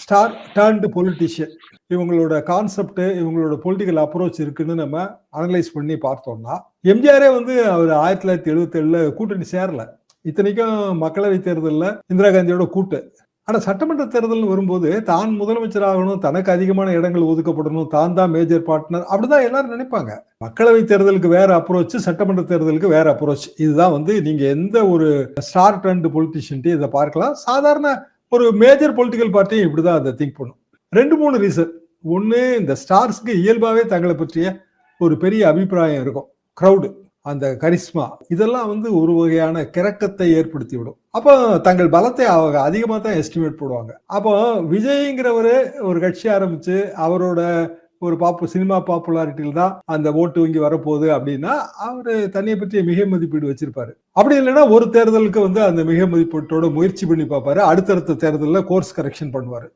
Star turned politician. இவங்களோட concept, இவங்களோட political approach இருக்குன்னு நம்ம அனலைஸ் பண்ணி பார்த்தோம்னா, எம்ஜிஆரே வந்து அவர் 1977ல கூட்டணி சேரல. இத்தனைக்கும் மக்களவை தேர்தல்ல இந்திரா காந்தியோட கூட்டு. ஆனா சட்டமன்ற தேர்தல் வரும்போது தான் முதலமைச்சர் ஆகணும், தனக்கு அதிகமான இடங்கள் ஒதுக்கப்படணும், தான் மேஜர் பார்ட்னர் அப்படிதான் எல்லாரும் நினைப்பாங்க. மக்களவை தேர்தலுக்கு வேற அப்ரோச், சட்டமன்ற தேர்தலுக்கு வேற அப்ரோச். இதுதான் வந்து நீங்க எந்த ஒரு ஸ்டார் டர்ன்டு பொலிட்டிஷியன்ட்டையும் இதை பார்க்கலாம். சாதாரண ஒரு மேஜர் பொலிட்டிக்கல் பார்ட்டியும் இப்படிதான் அதை திங்க் பண்ணும். 2-3 ரீசன். ஒண்ணு, இந்த ஸ்டார்ஸ்க்கு இயல்பாவே தங்களை பற்றிய ஒரு பெரிய அபிப்பிராயம் இருக்கும். கிரௌடு, அந்த கரிஸ்மா, இதெல்லாம் வந்து ஒரு வகையான கிறக்கத்தை ஏற்படுத்தி விடும். அப்போ தங்கள் பலத்தை அவங்க அதிகமா தான் எஸ்டிமேட் போடுவாங்க. அப்போ விஜய்ங்கிறவரு ஒரு கட்சி ஆரம்பிச்சு அவரோட ஒரு சினிமா பாப்புலாரிட்டியில் தான் அந்த ஓட்டு வங்கி வரப்போகுது அப்படின்னா அவரு தன்னை பற்றிய மிக மதிப்பீடு வச்சிருப்பாரு. அப்படி இல்லைன்னா ஒரு தேர்தலுக்கு வந்து அந்த மிக மதிப்பீட்டோட முயற்சி பண்ணி பார்ப்பாரு. அடுத்தடுத்த தேர்தலில் கோர்ஸ் கரெக்ஷன் பண்ணுவாரு.